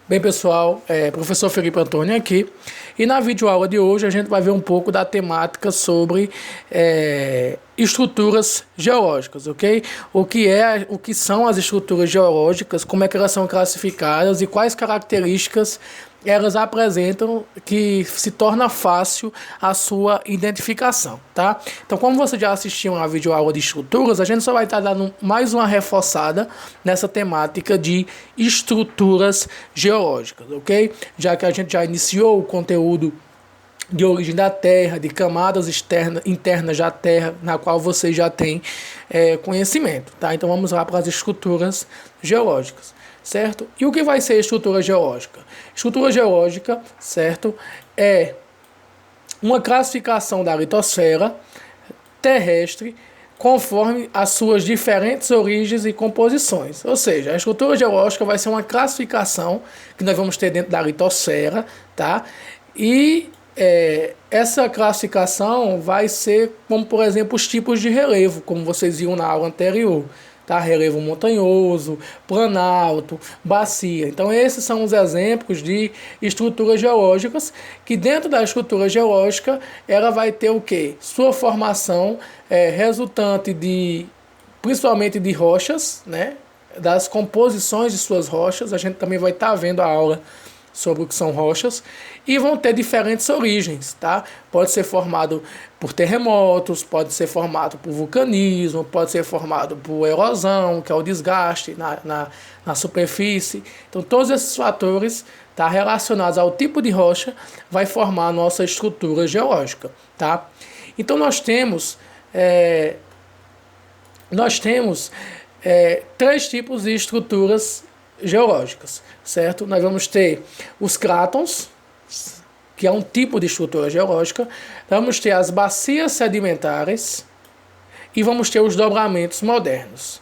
Bem, pessoal, professor Felipe Antônio aqui, e na videoaula de hoje a gente vai ver um pouco da temática sobre estruturas geológicas, ok? O que são as estruturas geológicas, como é que elas são classificadas e quais características elas apresentam que se torna fácil a sua identificação, tá? Então, como você já assistiu uma videoaula de estruturas, a gente só vai estar dando mais uma reforçada nessa temática de estruturas geológicas, ok? Já que a gente já iniciou o conteúdo de origem da Terra, de camadas internas da Terra, na qual você já tem conhecimento, tá? Então, vamos lá para as estruturas geológicas, certo? E o que vai ser estrutura geológica? Estrutura geológica, certo, é uma classificação da litosfera terrestre conforme as suas diferentes origens e composições. Ou seja, a estrutura geológica vai ser uma classificação que nós vamos ter dentro da litosfera, tá? E essa classificação vai ser como, por exemplo, os tipos de relevo, como vocês viram na aula anterior. Tá? Relevo montanhoso, planalto, bacia. Então esses são os exemplos de estruturas geológicas que dentro da estrutura geológica ela vai ter o quê? Sua formação resultante principalmente de rochas, né? Das composições de suas rochas. A gente também vai estar vendo a aula sobre o que são rochas, e vão ter diferentes origens, tá? Pode ser formado por terremotos, pode ser formado por vulcanismo, pode ser formado por erosão, que é o desgaste na superfície. Então, todos esses fatores relacionados ao tipo de rocha vai formar a nossa estrutura geológica, tá? Então, nós temos três tipos de estruturas geológicas, certo? Nós vamos ter os crátons, que é um tipo de estrutura geológica, vamos ter as bacias sedimentares e vamos ter os dobramentos modernos.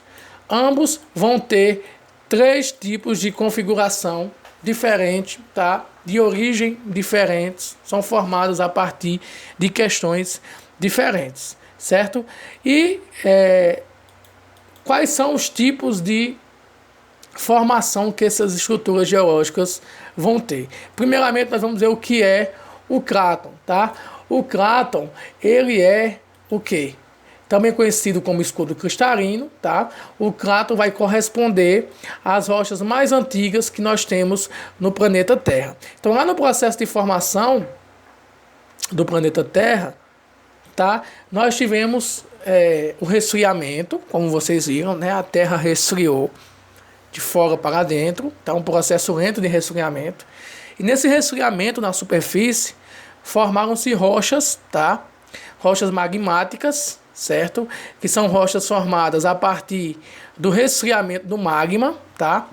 Ambos vão ter três tipos de configuração diferente, tá? De origem diferentes, são formados a partir de questões diferentes, certo? E quais são os tipos de formação que essas estruturas geológicas vão ter? Primeiramente, nós vamos ver o que é o cráton, tá? O cráton, ele é o quê? Também conhecido como escudo cristalino, tá? O cráton vai corresponder às rochas mais antigas que nós temos no planeta Terra. Então, lá no processo de formação do planeta Terra, tá? Nós tivemos o resfriamento, como vocês viram, né? A Terra resfriou de fora para dentro, tá? Um processo lento de resfriamento. E nesse resfriamento na superfície formaram-se rochas, tá? Rochas magmáticas, certo? Que são rochas formadas a partir do resfriamento do magma, tá?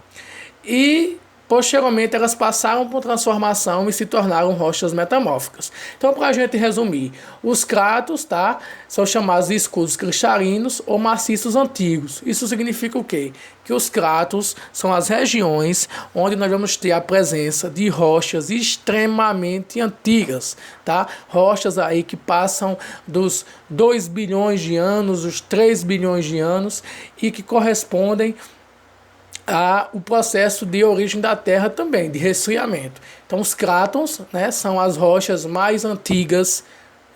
E posteriormente elas passaram por transformação e se tornaram rochas metamórficas. Então, para a gente resumir, os crátos, tá, são chamados de escudos cristalinos ou maciços antigos. Isso significa o quê? Que os crátos são as regiões onde nós vamos ter a presença de rochas extremamente antigas, tá? Rochas aí que passam dos 2 bilhões de anos, os 3 bilhões de anos, e que correspondem o processo de origem da Terra também, de resfriamento. Então, os crátons, né, são as rochas mais antigas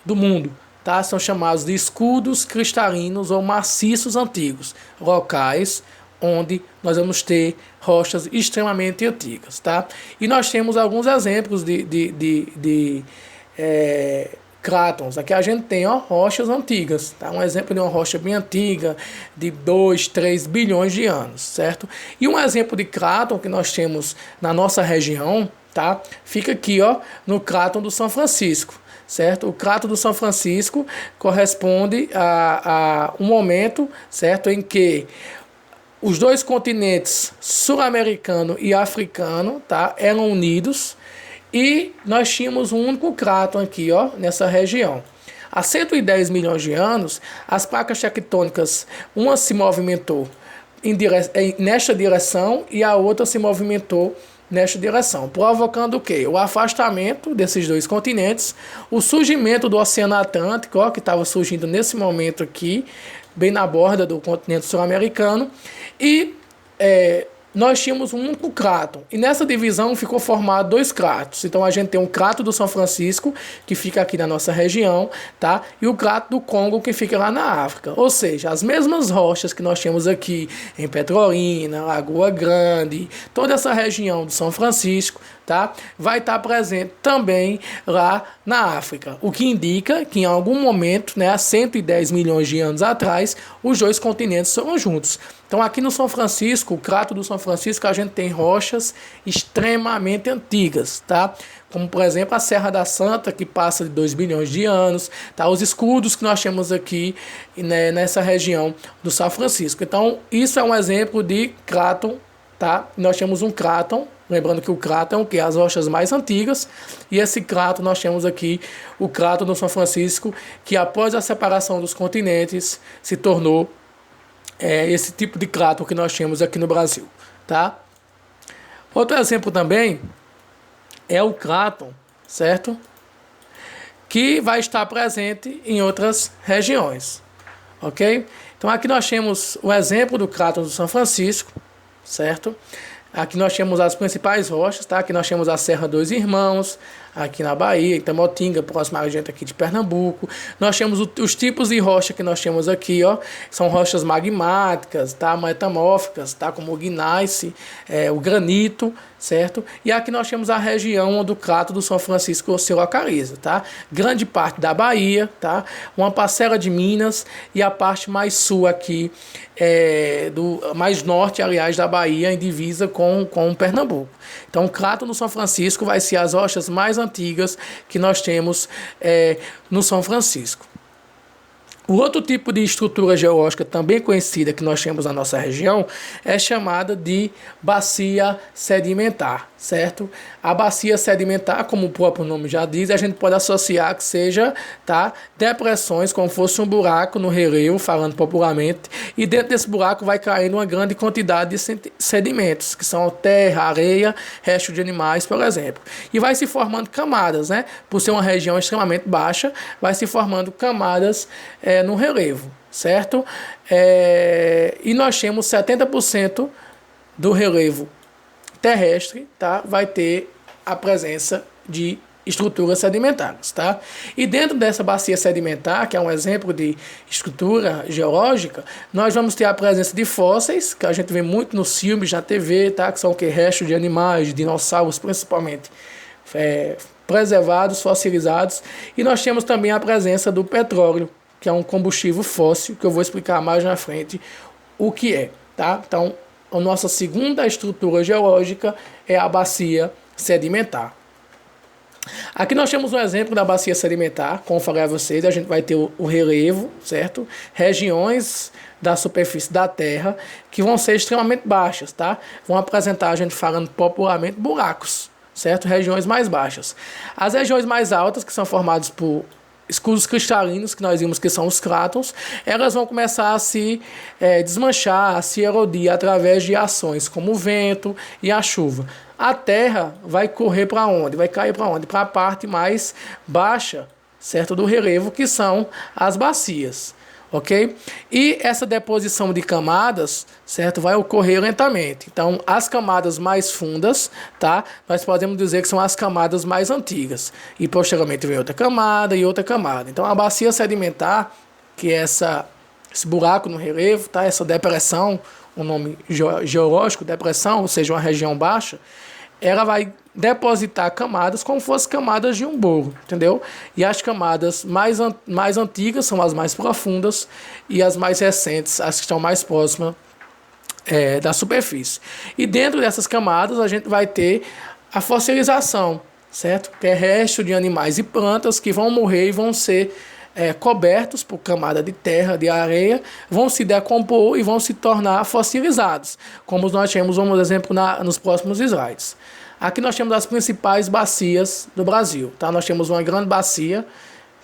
do mundo, tá? São chamados de escudos cristalinos ou maciços antigos, locais onde nós vamos ter rochas extremamente antigas, tá? E nós temos alguns exemplos de crátons. Aqui a gente tem rochas antigas, tá? Um exemplo de uma rocha bem antiga, de 2, 3 bilhões de anos, certo? E um exemplo de cráton que nós temos na nossa região, tá? Fica aqui, no cráton do São Francisco, certo? O cráton do São Francisco corresponde a um momento, certo, em que os dois continentes sul-americano e africano, tá, eram unidos, e nós tínhamos um único cráton aqui, nessa região. Há 110 milhões de anos, as placas tectônicas, uma se movimentou nesta direção e a outra se movimentou nesta direção, provocando o quê? O afastamento desses dois continentes, o surgimento do Oceano Atlântico, que estava surgindo nesse momento aqui, bem na borda do continente sul-americano, e nós tínhamos um único cráton. E nessa divisão ficou formado 2 crátons. Então a gente tem um cráton do São Francisco, que fica aqui na nossa região, tá? E o cráton do Congo, que fica lá na África. Ou seja, as mesmas rochas que nós temos aqui em Petrolina, Lagoa Grande, toda essa região do São Francisco, tá? Vai estar presente também lá na África. O que indica que em algum momento, né, há 110 milhões de anos atrás, os 2 continentes foram juntos. Então aqui no São Francisco, o crato do São Francisco, a gente tem rochas extremamente antigas, tá? Como, por exemplo, a Serra da Santa, que passa de 2 bilhões de anos, tá? Os escudos que nós temos aqui, né, nessa região do São Francisco. Então, isso é um exemplo de cráton, tá? Nós temos um cráton, lembrando que o cráton é o que? As rochas mais antigas, e esse cráton nós temos aqui, o cráton do São Francisco, que após a separação dos continentes, se tornou esse tipo de cráton que nós temos aqui no Brasil, tá? Outro exemplo também é o cráton, certo? Que vai estar presente em outras regiões, ok? Então aqui nós temos o exemplo do cráton do São Francisco, certo? Aqui nós temos as principais rochas, tá? Aqui nós temos a Serra dos Irmãos, aqui na Bahia, em Tamotinga, próximo a gente aqui de Pernambuco. Nós temos os tipos de rocha que nós temos aqui, ó. São rochas magmáticas, tá? Metamórficas, tá? Como o gneiss, o granito, certo? E aqui nós temos a região onde o cráton do São Francisco se localiza, tá? Grande parte da Bahia, tá? Uma parcela de Minas e a parte mais sul aqui, mais norte, aliás, da Bahia, em divisa com Pernambuco. Então, o cráton do São Francisco vai ser as rochas mais antigas que nós temos no São Francisco. O outro tipo de estrutura geológica também conhecida que nós temos na nossa região é chamada de bacia sedimentar, certo? A bacia sedimentar, como o próprio nome já diz, a gente pode associar que seja, tá, depressões, como fosse um buraco no relevo, falando popularmente, e dentro desse buraco vai caindo uma grande quantidade de sedimentos, que são terra, areia, resto de animais, por exemplo. E vai se formando camadas, né? Por ser uma região extremamente baixa, vai se formando camadas no relevo, certo? E nós temos 70% do relevo terrestre, tá? Vai ter a presença de estruturas sedimentares, tá? E dentro dessa bacia sedimentar, que é um exemplo de estrutura geológica, nós vamos ter a presença de fósseis, que a gente vê muito nos filmes, na TV, tá? Que são o que? Restos de animais, de dinossauros principalmente, preservados, fossilizados. E nós temos também a presença do petróleo, que é um combustível fóssil, que eu vou explicar mais na frente o que é, tá? Então, a nossa segunda estrutura geológica é a bacia sedimentar. Aqui nós temos um exemplo da bacia sedimentar, como eu falei a vocês, a gente vai ter o relevo, certo? Regiões da superfície da Terra que vão ser extremamente baixas, tá? Vão apresentar, a gente falando popularmente, buracos, certo? Regiões mais baixas. As regiões mais altas, que são formadas por escudos cristalinos, que nós vimos que são os crátons, elas vão começar a se desmanchar, a se erodir através de ações como o vento e a chuva. A terra vai correr para onde? Vai cair para onde? Para a parte mais baixa, certo, do relevo, que são as bacias, ok? E essa deposição de camadas, certo, vai ocorrer lentamente. Então, as camadas mais fundas, tá, nós podemos dizer que são as camadas mais antigas. E posteriormente vem outra camada e outra camada. Então, a bacia sedimentar, que é esse buraco no relevo, tá, essa depressão, o nome geológico, depressão, ou seja, uma região baixa, ela vai depositar camadas como fossem camadas de um bolo, entendeu? E as camadas mais antigas são as mais profundas e as mais recentes, as que estão mais próximas da superfície. E dentro dessas camadas a gente vai ter a fossilização, certo? Que é resto de animais e plantas que vão morrer e vão ser cobertos por camada de terra, de areia, vão se decompor e vão se tornar fossilizados, como nós temos, vamos exemplo, nos próximos slides. Aqui nós temos as principais bacias do Brasil, tá? Nós temos uma grande bacia,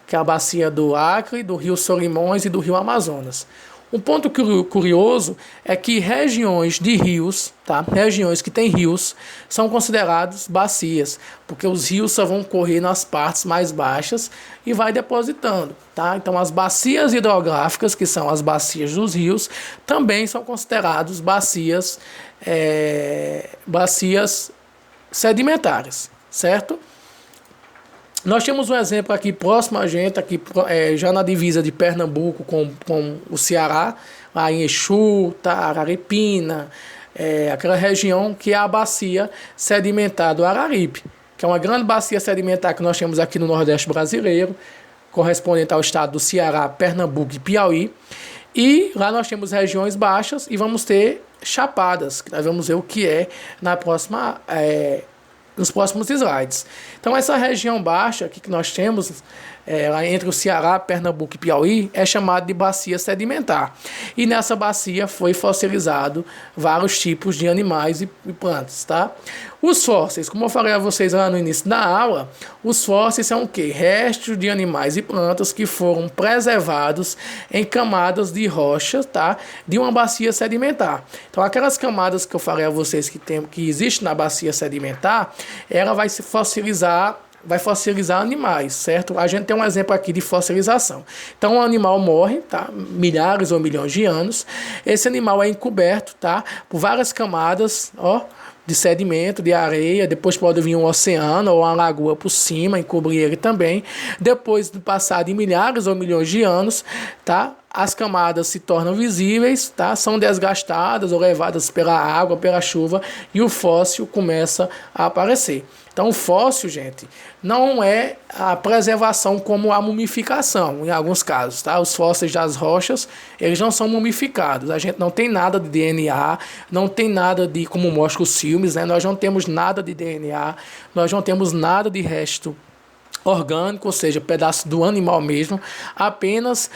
que é a bacia do Acre, do Rio Solimões e do Rio Amazonas. Um ponto curioso é que regiões de rios, tá? Regiões que têm rios, são consideradas bacias, porque os rios só vão correr nas partes mais baixas e vai depositando, tá? Então as bacias hidrográficas, que são as bacias dos rios, também são consideradas bacias sedimentares, certo? Nós temos um exemplo aqui próximo a gente, aqui, já na divisa de Pernambuco com o Ceará, lá em Exu, tá, Araripina, aquela região que é a bacia sedimentar do Araripe, que é uma grande bacia sedimentar que nós temos aqui no Nordeste brasileiro, correspondente ao estado do Ceará, Pernambuco e Piauí. E lá nós temos regiões baixas e vamos ter chapadas, que nós vamos ver o que é nos próximos slides. Então essa região baixa aqui que nós temos, lá entre o Ceará, Pernambuco e Piauí, é chamada de bacia sedimentar. E nessa bacia foi fossilizado vários tipos de animais e plantas, tá? Os fósseis, como eu falei a vocês lá no início da aula, os fósseis são o quê? Restos de animais e plantas que foram preservados em camadas de rocha, tá? De uma bacia sedimentar. Então aquelas camadas que eu falei a vocês que existe na bacia sedimentar, ela vai se fossilizar animais, certo? A gente tem um exemplo aqui de fossilização. Então, um animal morre, tá? Milhares ou milhões de anos. Esse animal é encoberto, tá? Por várias camadas, ó, de sedimento, de areia. Depois pode vir um oceano ou uma lagoa por cima, encobrir ele também. Depois de passar de milhares ou milhões de anos, tá? As camadas se tornam visíveis, tá? São desgastadas ou levadas pela água, pela chuva, e o fóssil começa a aparecer. Então, o fóssil, gente, não é a preservação como a mumificação, em alguns casos, tá? Os fósseis das rochas, eles não são mumificados. A gente não tem nada de DNA, não tem nada de, como mostra os filmes, né? Nós não temos nada de DNA, nós não temos nada de resto orgânico, ou seja, pedaço do animal mesmo. Apenas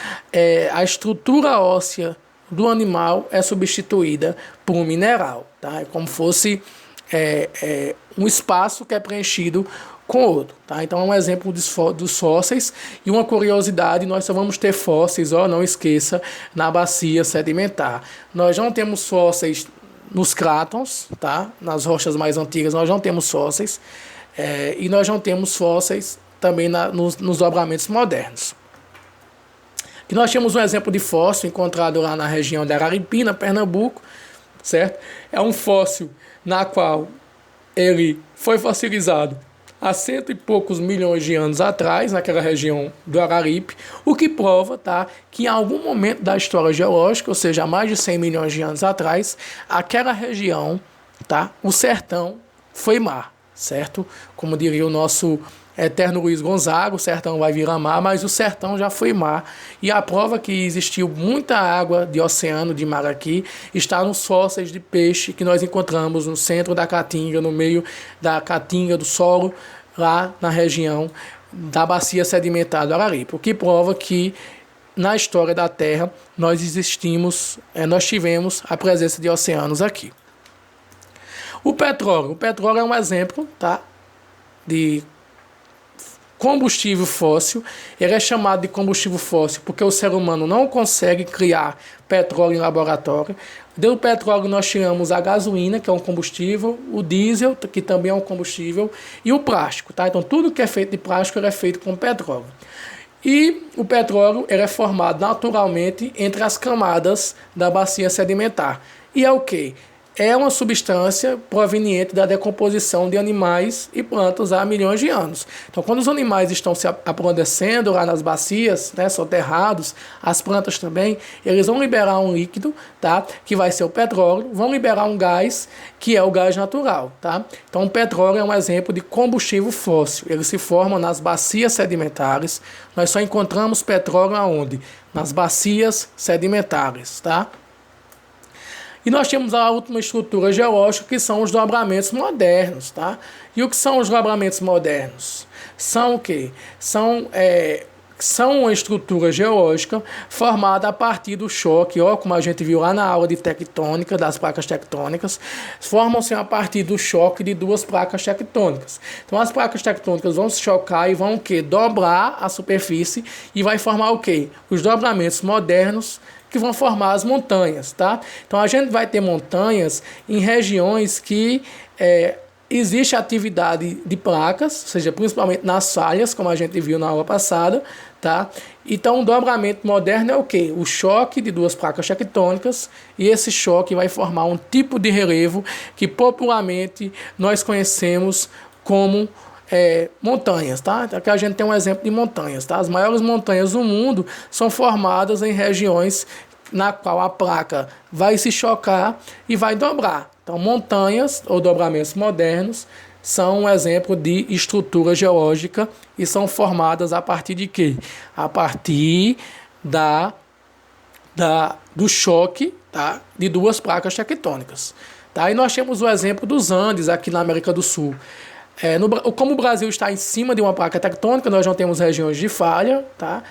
a estrutura óssea do animal é substituída por um mineral, tá? É como fosse um espaço que é preenchido com outro, tá? Então é um exemplo dos fósseis. E uma curiosidade, nós só vamos ter fósseis, não esqueça, na bacia sedimentar. Nós não temos fósseis nos crátons, tá? Nas rochas mais antigas nós não temos fósseis, e nós não temos fósseis também nos dobramentos modernos. Aqui nós temos um exemplo de fóssil encontrado lá na região de Araripina, Pernambuco, certo? É um fóssil na qual ele foi fossilizado há 100 e poucos milhões de anos atrás, naquela região do Araripe, o que prova, tá, que em algum momento da história geológica, ou seja, há mais de 100 milhões de anos atrás, aquela região, tá, o sertão foi mar, certo? Como diria o nosso eterno Luiz Gonzaga, o sertão vai virar mar, mas o sertão já foi mar. E a prova que existiu muita água de oceano, de mar aqui, está nos fósseis de peixe que nós encontramos no centro da caatinga, no meio da caatinga do solo, lá na região da bacia sedimentar do Araripe. O que prova que na história da Terra nós tivemos a presença de oceanos aqui. O petróleo é um exemplo, tá, de combustível fóssil. Ele é chamado de combustível fóssil porque o ser humano não consegue criar petróleo em laboratório. Do petróleo nós tiramos a gasolina, que é um combustível, o diesel, que também é um combustível, e o plástico, tá? Então tudo que é feito de plástico é feito com petróleo. E o petróleo ele é formado naturalmente entre as camadas da bacia sedimentar. E é o quê? É uma substância proveniente da decomposição de animais e plantas há milhões de anos. Então, quando os animais estão se apodrecendo lá nas bacias, né, soterrados, as plantas também, eles vão liberar um líquido, tá, que vai ser o petróleo, vão liberar um gás, que é o gás natural. Tá? Então, o petróleo é um exemplo de combustível fóssil. Ele se forma nas bacias sedimentares. Nós só encontramos petróleo aonde? Nas bacias sedimentares. Tá? E nós temos a última estrutura geológica, que são os dobramentos modernos, tá? E o que são os dobramentos modernos? São o quê? São uma estrutura geológica formada a partir do choque, como a gente viu lá na aula de tectônica, das placas tectônicas, formam-se a partir do choque de duas placas tectônicas. Então as placas tectônicas vão se chocar e vão o quê? Dobrar a superfície e vai formar o quê? Os dobramentos modernos, que vão formar as montanhas, tá? Então a gente vai ter montanhas em regiões que existe atividade de placas, ou seja, principalmente nas falhas, como a gente viu na aula passada, tá? Então o dobramento moderno é o quê? O choque de duas placas tectônicas, e esse choque vai formar um tipo de relevo que popularmente nós conhecemos como montanhas, tá? Então aqui a gente tem um exemplo de montanhas, tá? As maiores montanhas do mundo são formadas em regiões na qual a placa vai se chocar e vai dobrar. Então montanhas ou dobramentos modernos são um exemplo de estrutura geológica e são formadas a partir de quê? A partir do choque, tá? De duas placas tectônicas. Tá? E nós temos o exemplo dos Andes aqui na América do Sul. Como o Brasil está em cima de uma placa tectônica, nós não temos regiões de falha, tá?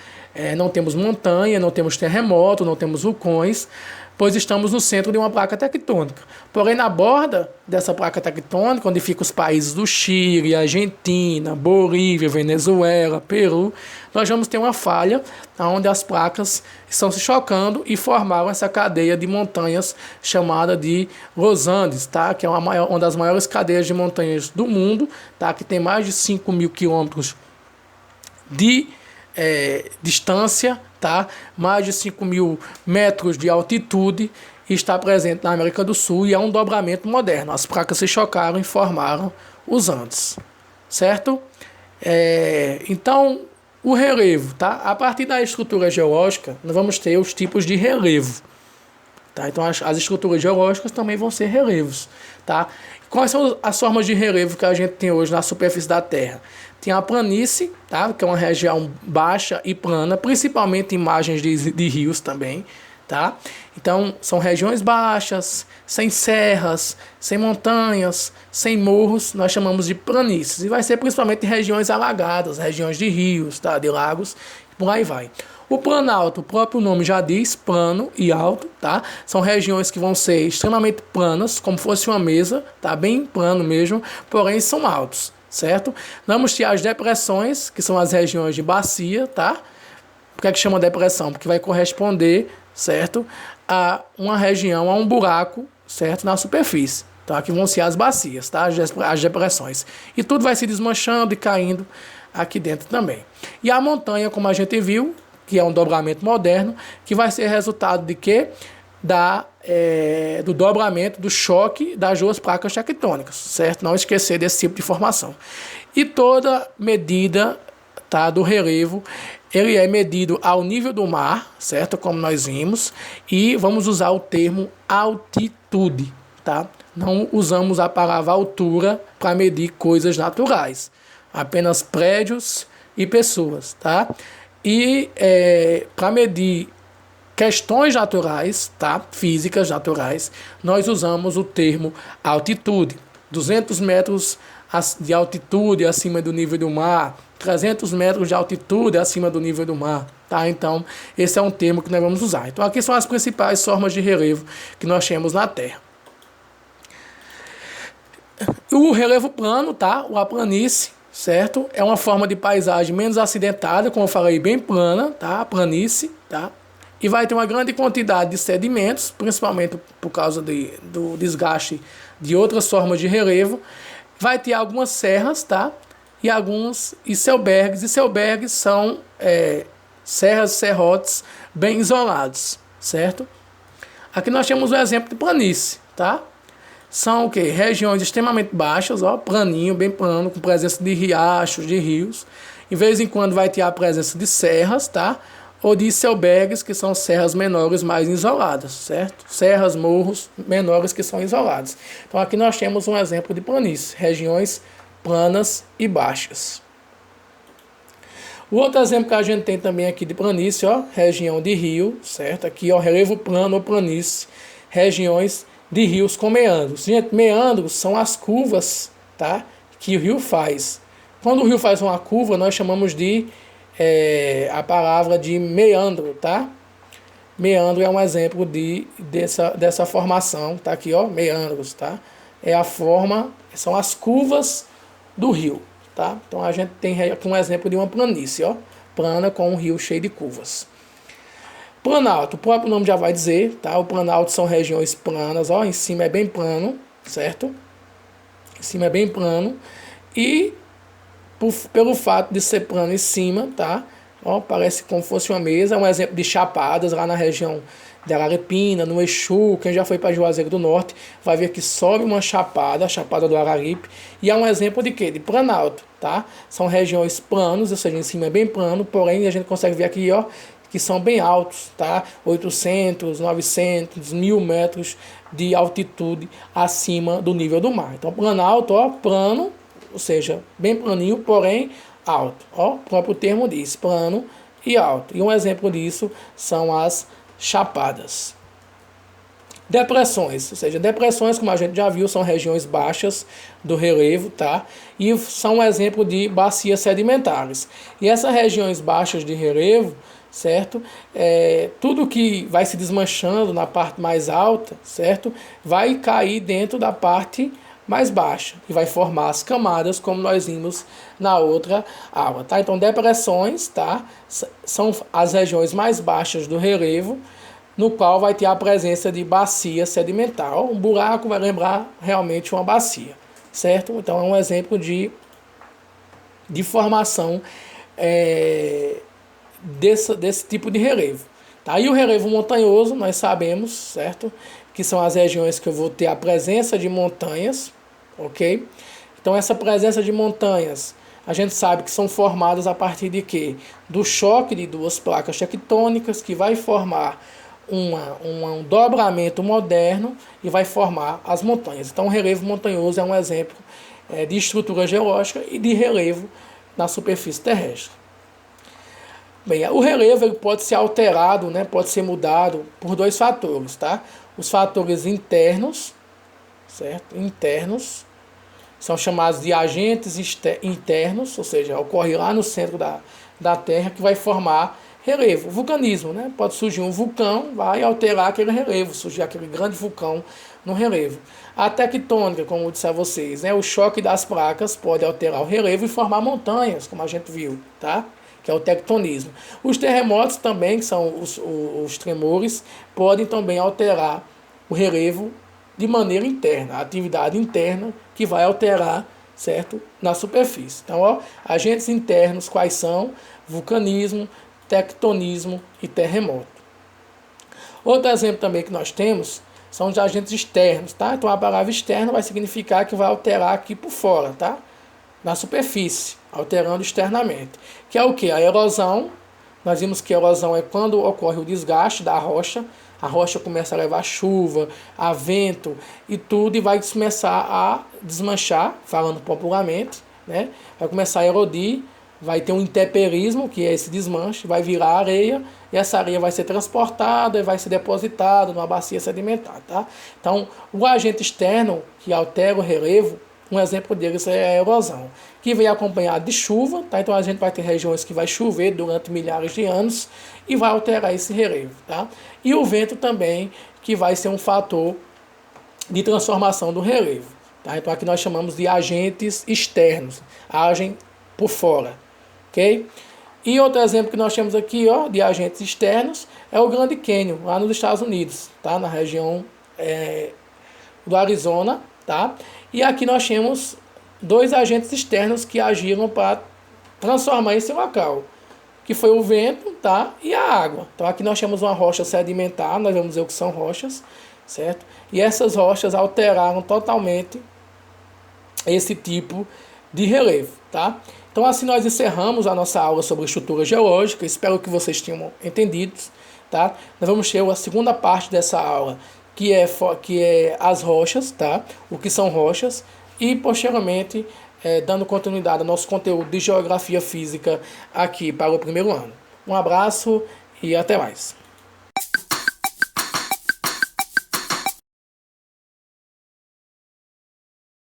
Não temos montanha, não temos terremoto, não temos vulcões, pois estamos no centro de uma placa tectônica. Porém, na borda dessa placa tectônica, onde ficam os países do Chile, Argentina, Bolívia, Venezuela, Peru, nós vamos ter uma falha onde as placas estão se chocando e formaram essa cadeia de montanhas chamada de Los Andes, tá? Que é uma das maiores cadeias de montanhas do mundo, tá? Que tem mais de 5.000 quilômetros de distância, tá? Mais de 5.000 metros de altitude, e está presente na América do Sul, e é um dobramento moderno. As placas se chocaram e formaram os Andes, certo? Então, o relevo, tá? A partir da estrutura geológica, nós vamos ter os tipos de relevo, tá? Então, as estruturas geológicas também vão ser relevos, tá? Quais são as formas de relevo que a gente tem hoje na superfície da Terra? Tem a planície, tá? Que é uma região baixa e plana, principalmente em margens de rios também, tá? Então, são regiões baixas, sem serras, sem montanhas, sem morros, nós chamamos de planícies. E vai ser principalmente regiões alagadas, regiões de rios, tá? De lagos, por aí vai. O planalto, o próprio nome já diz, plano e alto, tá? São regiões que vão ser extremamente planas, como fosse uma mesa, tá? Bem plano mesmo, porém são altos, certo? Vamos ter as depressões, que são as regiões de bacia, tá? Por que é que chama depressão? Porque vai corresponder, certo? A uma região, a um buraco, certo? Na superfície. Então aqui vão ser as bacias, tá? As depressões. E tudo vai se desmanchando e caindo aqui dentro também. E a montanha, como a gente viu, que é um dobramento moderno, que vai ser resultado de quê? Do dobramento, do choque das duas placas tectônicas, certo? Não esquecer desse tipo de formação. E toda medida, tá, do relevo, ele é medido ao nível do mar, certo? Como nós vimos, e vamos usar o termo altitude, tá? Não usamos a palavra altura para medir coisas naturais, apenas prédios e pessoas, tá? E para medir questões naturais, tá? Físicas naturais, nós usamos o termo altitude. 200 metros de altitude acima do nível do mar, 300 metros de altitude acima do nível do mar, tá? Então, esse é um termo que nós vamos usar. Então, aqui são as principais formas de relevo que nós temos na Terra. O relevo plano, tá? A planície, certo? É uma forma de paisagem menos acidentada, como eu falei, bem plana, tá? A planície, tá? E vai ter uma grande quantidade de sedimentos, principalmente por causa do desgaste de outras formas de relevo. Vai ter algumas serras, tá? E alguns icelbergs. Icelbergs são serras, serrotes bem isolados, certo? Aqui nós temos um exemplo de planície, tá? São o quê? Regiões extremamente baixas, ó, planinho, bem plano, com presença de riachos, de rios. De vez em quando vai ter a presença de serras, tá? Ou de icelbergs, que são serras menores mais isoladas, certo? Serras, morros menores que são isolados. Então aqui nós temos um exemplo de planície, regiões planas e baixas. O outro exemplo que a gente tem também aqui de planície, ó, região de rio, certo? Aqui, ó, relevo plano ou planície, regiões de rios com meandros. Gente, meandros são as curvas, tá? Que o rio faz. Quando o rio faz uma curva, nós chamamos de a palavra de meandro, tá? Meandro é um exemplo dessa formação, tá aqui, ó, meandros, tá? São as curvas do rio, tá? Então a gente tem aqui um exemplo de uma planície, ó, plana com um rio cheio de curvas. Planalto, o próprio nome já vai dizer, tá? O Planalto são regiões planas, ó, em cima é bem plano, certo? Em cima é bem plano. E pelo fato de ser plano em cima, tá? Ó, parece como se fosse uma mesa, é um exemplo de chapadas lá na região de Araripina, no Exu. Quem já foi para Juazeiro do Norte vai ver que sobe uma chapada, a Chapada do Araripe, e é um exemplo de quê? De planalto, tá? São regiões planos, ou seja, em cima é bem plano, porém a gente consegue ver aqui, ó, que são bem altos, tá? 800, 900, 1000 metros de altitude acima do nível do mar. Então, planalto, ó, plano, ou seja, bem planinho, porém alto. Ó, o próprio termo diz, plano e alto. E um exemplo disso são as chapadas. Depressões, ou seja, depressões, como a gente já viu, são regiões baixas do relevo, tá? E são um exemplo de bacias sedimentares. E essas regiões baixas de relevo, certo? Tudo que vai se desmanchando na parte mais alta, certo? Vai cair dentro da parte mais baixa e vai formar as camadas, como nós vimos na outra aula, tá? Então, depressões, tá? São as regiões mais baixas do relevo, no qual vai ter a presença de bacia sedimentar. Um buraco vai lembrar realmente uma bacia, certo? Então, é um exemplo de formação desse tipo de relevo. Tá? E o relevo montanhoso, nós sabemos, certo? Que são as regiões que eu vou ter a presença de montanhas, ok? Então, essa presença de montanhas, a gente sabe que são formadas a partir de quê? Do choque de duas placas tectônicas, que vai formar um dobramento moderno e vai formar as montanhas. Então, o relevo montanhoso é um exemplo de estrutura geológica e de relevo na superfície terrestre. Bem, o relevo ele pode ser alterado, né, pode ser mudado por dois fatores, tá? Os fatores internos, certo? Internos, são chamados de agentes internos, ou seja, ocorre lá no centro da Terra, que vai formar relevo. Vulcanismo, né? Pode surgir um vulcão, vai alterar aquele relevo, surgir aquele grande vulcão no relevo. A tectônica, como eu disse a vocês, né? O choque das placas pode alterar o relevo e formar montanhas, como a gente viu, tá? Que é o tectonismo. Os terremotos também, que são os tremores, podem também alterar o relevo de maneira interna, a atividade interna que vai alterar, certo, na superfície. Então, ó, agentes internos quais são? Vulcanismo, tectonismo e terremoto. Outro exemplo também que nós temos são os agentes externos, tá? Então, a palavra externo vai significar que vai alterar aqui por fora, tá? Na superfície, alterando externamente. Que é o que? A erosão. Nós vimos que a erosão é quando ocorre o desgaste da rocha. A rocha começa a levar chuva, a vento e tudo, e vai começar a desmanchar, falando popularmente, né? Vai começar a erodir, vai ter um intemperismo, que é esse desmanche, vai virar areia, e essa areia vai ser transportada e vai ser depositada numa bacia sedimentar, tá? Então, o agente externo que altera o relevo, um exemplo deles é a erosão, que vem acompanhado de chuva, tá? Então a gente vai ter regiões que vai chover durante milhares de anos e vai alterar esse relevo, tá? E o vento também, que vai ser um fator de transformação do relevo, tá? Então aqui nós chamamos de agentes externos, agem por fora, ok? E outro exemplo que nós temos aqui, ó, de agentes externos é o Grand Canyon, lá nos Estados Unidos, tá? Na região do Arizona, tá? E aqui nós temos dois agentes externos que agiram para transformar esse local, que foi o vento, tá? E a água. Então aqui nós temos uma rocha sedimentar, nós vamos ver o que são rochas, certo? E essas rochas alteraram totalmente esse tipo de relevo, tá? Então assim nós encerramos a nossa aula sobre estrutura geológica, espero que vocês tenham entendido, tá? Nós vamos ter a segunda parte dessa aula, que é as rochas, tá? O que são rochas, e posteriormente dando continuidade ao nosso conteúdo de Geografia Física aqui para o primeiro ano. Um abraço e até mais.